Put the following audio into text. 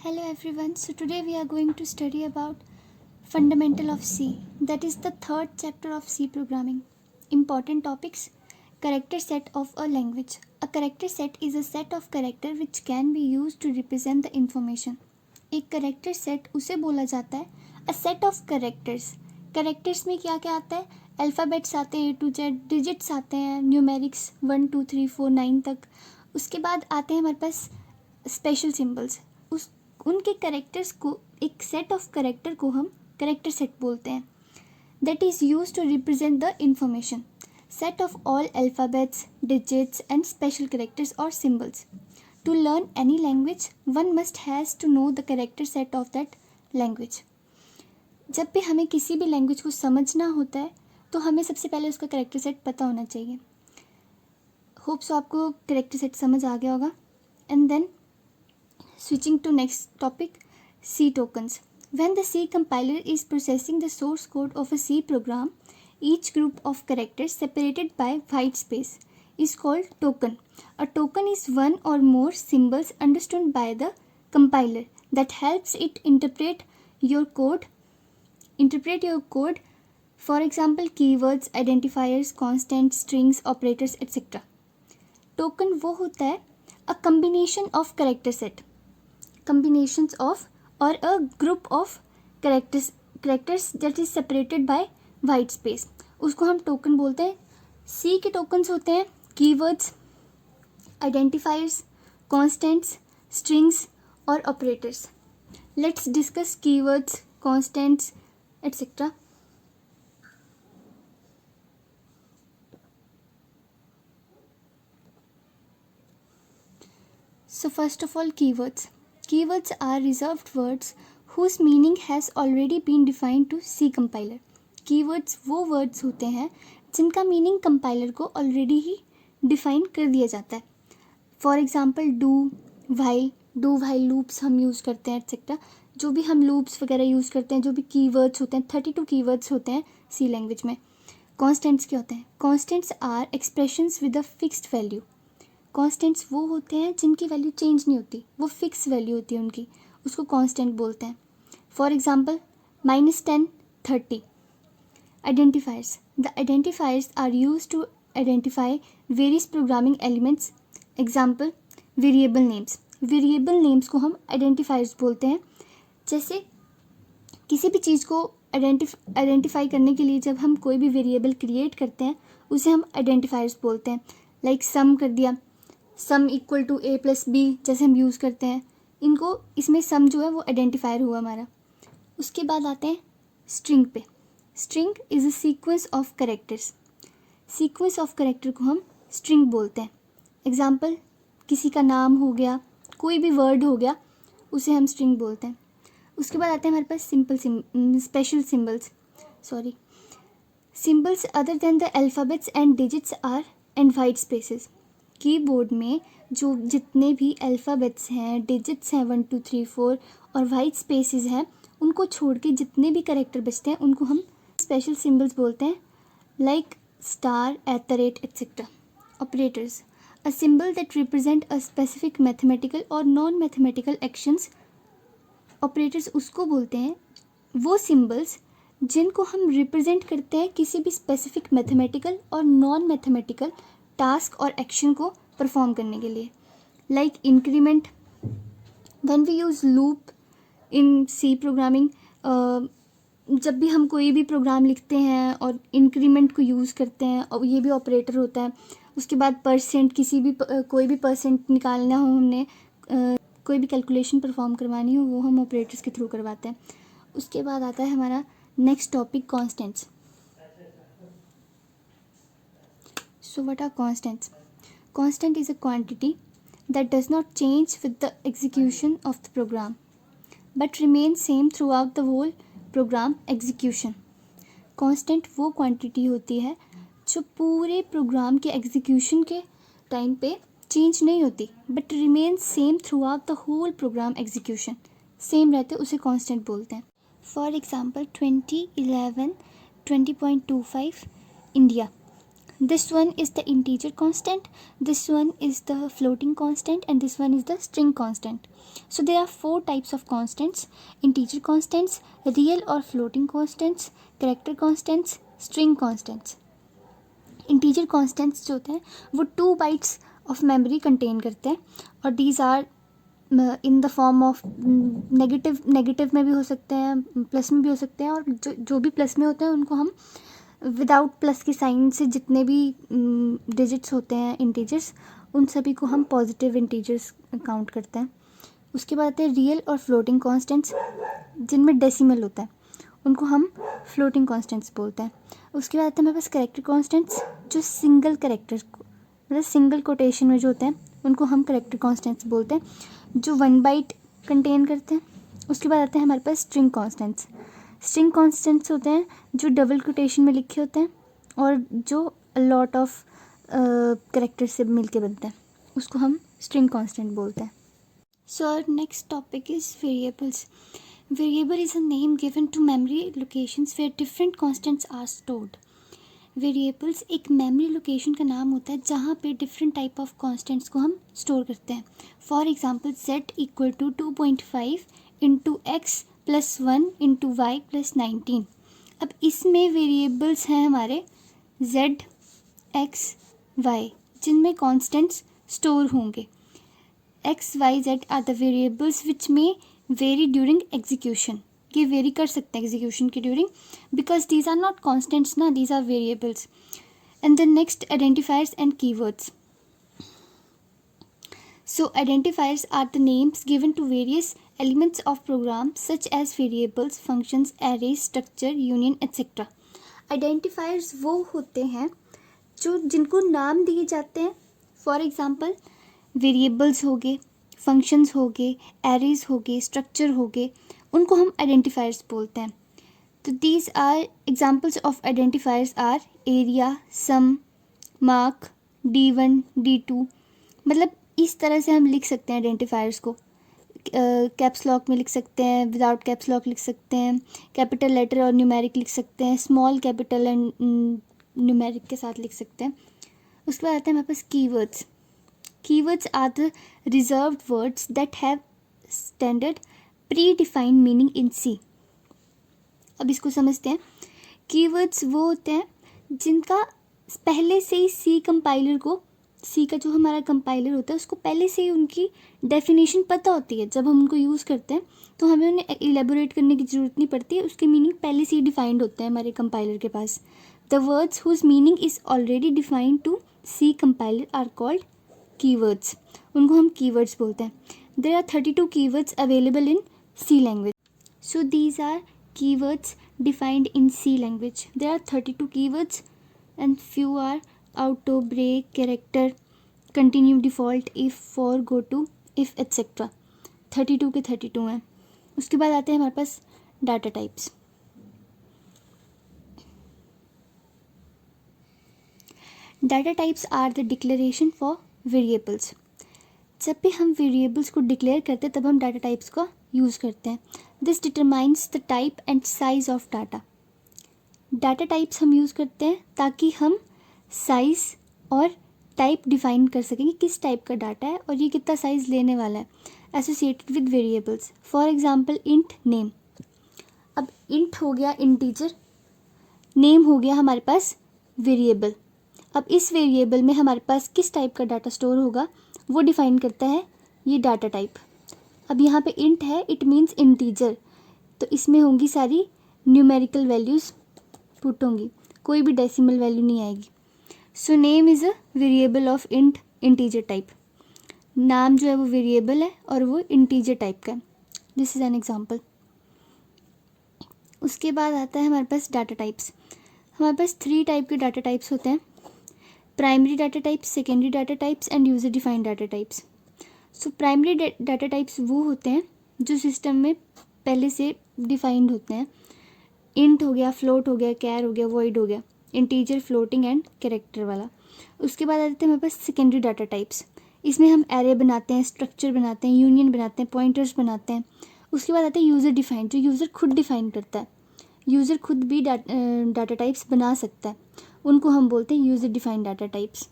Hello everyone. So today we are going to study about fundamental of C. That is the third chapter of C programming. Important topics: character set of a language. A character set is a set of character which can be used to represent the information. एक character set उसे बोला जाता है a set of characters. Characters में क्या क्या आता है? अल्फ़ाबेट्स आते हैं A to Z, डिजिट्स आते हैं, न्यूमेरिक्स 1 2 3 4 9 तक. उसके बाद आते हैं हमारे पास स्पेशल सिम्बल्स. उनके करेक्टर्स को एक सेट ऑफ करेक्टर को हम करेक्टर सेट बोलते हैं. That is use to represent the information. Set of all alphabets, digits and special characters और symbols. To learn any language one must has to know the character set of that language. जब भी हमें किसी भी language को समझना होता है तो हमें सबसे पहले उसका करेक्टर सेट पता होना चाहिए. होप सो आपको करेक्टर सेट समझ आ गया होगा. And then switching to next topic, C tokens. When the C compiler is processing the source code of a C program, each group of characters separated by white space is called token. A token is one or more symbols understood by the compiler that helps it interpret your code. For example, keywords, identifiers, constants, strings, operators, etc. Token वो होता है a combination of character set. Combinations of or a group of characters that is separated by white space. उसको हम token बोलते हैं. सी के tokens होते हैं कीवर्ड्स, आइडेंटिफायर्स, कॉन्स्टेंट्स, स्ट्रिंग्स और operators. Let's discuss keywords, constants etcetera. So first of all, keywords. Keywords are reserved words whose meaning has already been defined to C compiler. Keywords वो words होते हैं जिनका meaning compiler को already ही define कर दिया जाता है. For example do while loops हम यूज़ करते हैं एटसेट्रा. जो भी हम लूप्स वगैरह यूज़ करते हैं, जो भी कीवर्ड्स होते हैं, 32 कीवर्ड्स होते हैं सी लैंग्वेज में. कॉन्स्टेंट्स क्या होते हैं? Constants are expressions with a fixed value. Constants वो होते हैं जिनकी वैल्यू चेंज नहीं होती, वो फिक्स वैल्यू होती है उनकी, उसको कांस्टेंट बोलते हैं. For example -10, 30. Identifiers. The identifiers are used to identify various programming elements. Example variable names. Variable names को हम आइडेंटिफायर्स बोलते हैं. जैसे किसी भी चीज़ को आइडेंटिफाई करने के लिए जब हम कोई भी वेरिएबल क्रिएट करते हैं उसे हम आइडेंटिफायर्स बोलते हैं. लाइक सम कर दिया, sum equal to a plus B जैसे हम यूज़ करते हैं, इनको इसमें सम जो है वो आइडेंटिफायर हुआ हमारा. उसके बाद आते हैं स्ट्रिंग पे. String is a sequence of characters. Sequence of character को हम स्ट्रिंग बोलते हैं. एग्जांपल किसी का नाम हो गया, कोई भी वर्ड हो गया, उसे हम स्ट्रिंग बोलते हैं. उसके बाद आते हैं हमारे पास special symbols other than the alphabets and digits are and white spaces. Keyboard में जो जितने भी अल्फ़ाबेट्स हैं, डिजिट्स हैं 1 2 3 4 और वाइट स्पेसेस हैं, उनको छोड़ के जितने भी कैरेक्टर बचते हैं उनको हम स्पेशल सिम्बल्स बोलते हैं. Like star, @ etcetera. Operators. A symbol that represent a specific mathematical और नॉन मैथमेटिकल एक्शंस. ऑपरेटर्स उसको बोलते हैं वो सिम्बल्स जिनको हम रिप्रेजेंट करते हैं किसी भी स्पेसिफिक मैथमेटिकल और नॉन मैथमेटिकल टास्क और एक्शन को परफॉर्म करने के लिए. Like increment. When we use loop in C programming, जब भी हम कोई भी प्रोग्राम लिखते हैं और इंक्रीमेंट को यूज़ करते हैं, और ये भी ऑपरेटर होता है. उसके बाद परसेंट, कोई भी परसेंट निकालना हो, हमने कोई भी कैलकुलेशन परफॉर्म करवानी हो, वो हम ऑपरेटर्स के थ्रू करवाते हैं. उसके बाद आता है हमारा next topic, constants. So what are constants? Constant is a quantity that does not change with the execution of the program but remains same throughout the whole program execution. Constant वो quantity होती है जो पूरे programme के execution के time पे change नहीं होती but remain same throughout the whole program execution. Same रहते उसे कांस्टेंट बोलते हैं. For example 2011 20.25 India. This one is the integer constant, this one is the floating constant, and this one is the string constant. So there are 4 types of constants: integer constants, real or floating constants, character constants, string constants. Integer constants जो होते हैं वो 2 bytes of memory contain करते हैं, और these are in the form of negative में भी हो सकते हैं, प्लस में भी हो सकते हैं, और जो भी प्लस में होते हैं उनको हम विदाउट प्लस के साइन से जितने भी डिजिट्स होते हैं इंटीजर्स, उन सभी को हम पॉजिटिव इंटीजर्स काउंट करते हैं. उसके बाद आते हैं रियल और फ्लोटिंग कॉन्स्टेंट्स, जिनमें डेसिमल होता है, उनको हम फ्लोटिंग कॉन्स्टेंट्स बोलते हैं. उसके बाद आते हैं हमारे पास करेक्टर कॉन्स्टेंट्स, जो सिंगल करेक्टर मतलब सिंगल कोटेशन में जो होते हैं उनको हम करेक्टर कॉन्स्टेंट्स बोलते हैं, जो 1 बाइट कंटेन करते हैं. उसके बाद आते हैं हमारे पास स्ट्रिंग कॉन्स्टेंट्स. स्ट्रिंग कॉन्स्टेंट्स होते हैं जो डबल कोटेशन में लिखे होते हैं और जो लॉट ऑफ करेक्टर से मिलके बनते हैं, उसको हम स्ट्रिंग कॉन्स्टेंट बोलते हैं. So our next topic is variables. Variable is a name given to memory locations where different constants are stored. Variables एक memory location का नाम होता है जहाँ पे different type of constants को हम store करते हैं. For example, z equal to 2.5 into x plus 1 into y plus 19. अब इसमें variables हैं हमारे z, x, y, जिनमें constants store होंगे. x, y, z are the variables which may vary during execution. ये वेरी कर सकते हैं एग्जीक्यूशन के during, because these are not constants ना, these are variables. And the next identifiers and keywords. So identifiers are the names given to various elements of program such as variables, functions, arrays, structure, union etcetera. Identifiers वो होते हैं जो जिनको नाम दिए जाते हैं. फॉर एग्जाम्पल वेरिएबल्स हो गए, फंक्शंस हो गए, एरेज हो गए, स्ट्रक्चर हो गए, उनको हम आइडेंटिफायर्स बोलते हैं. तो these are examples of identifiers are area, sum, mark, D1, D2. मतलब इस तरह से हम लिख सकते हैं आइडेंटिफायर्स को. कैप्स लॉक में लिख सकते हैं, विदाउट कैप्स लॉक लिख सकते हैं, कैपिटल लेटर और न्यूमेरिक लिख सकते हैं, स्मॉल कैपिटल एंड न्यूमेरिक के साथ लिख सकते हैं. उसके बाद आते हैं हमारे पास keywords. Keywords are the reserved words that have standard predefined meaning in C. अब इसको समझते हैं. Keywords वो होते हैं जिनका पहले से ही C कंपाइलर को, C का जो हमारा कंपाइलर होता है उसको पहले से ही उनकी डेफिनेशन पता होती है. जब हम उनको यूज़ करते हैं तो हमें उन्हें इलेबोरेट करने की ज़रूरत नहीं पड़ती है, उसके मीनिंग पहले से ही डिफाइंड होते हैं हमारे कंपाइलर के पास. The words whose meaning is already defined to C compiler are called keywords. उनको हम keywords बोलते हैं. There are 32 keywords available in C language. So these are keywords defined in C language. There are 32 keywords and few are auto, break, character, continue, default, if, for, go to, if, etc. 32 के 32 हैं. उसके बाद आते हैं हमारे पास data types. Data types are the declaration for variables. जब भी हम वेरिएबल्स को डिक्लेयर करते हैं तब हम डाटा टाइप्स का यूज़ करते हैं. This determines the type and size of data. Data types हम यूज़ करते हैं ताकि हम साइज़ और टाइप डिफाइन कर सकें कि किस टाइप का डाटा है और ये कितना साइज़ लेने वाला है, associated with variables. For example int name. अब इंट हो गया इंटीजर, नेम हो गया हमारे पास वेरिएबल. अब इस वेरिएबल में हमारे पास किस टाइप का डाटा स्टोर होगा वो डिफाइन करता है ये डाटा टाइप. अब यहाँ पे इंट है, इट मीन्स इंटीजर, तो इसमें होंगी सारी न्यूमेरिकल वैल्यूज़ पुट होंगी, कोई भी डेसिमल वैल्यू नहीं आएगी. So name is a variable of int integer type. नाम जो है वो वेरिएबल है और वो इंटीजर टाइप का है. This is an example. उसके बाद आता है हमारे पास डाटा टाइप्स. हमारे पास 3 टाइप के डाटा टाइप्स होते हैं: primary data types, secondary data types end user defined data types. So primary data types वो होते हैं जो सिस्टम में पहले से डिफाइंड होते हैं. इंट हो गया, फ्लोट हो गया, कैर हो गया, वॉइड हो गया, इंटीजर, फ्लोटिंग एंड कैरेक्टर वाला. उसके बाद आ जाते हैं हमारे पास सेकेंडरी डाटा टाइप्स. इसमें हम एरे बनाते हैं, स्ट्रक्चर बनाते हैं, यूनियन बनाते हैं, पॉइंटर्स बनाते हैं. उसके बाद आते हैं यूज़र डिफाइंड, जो यूज़र खुद डिफाइन करता है. यूज़र खुद भी डाटा टाइप्स बना सकता है. उनको हम बोलते हैं यूजर डिफाइंड डाटा टाइप्स।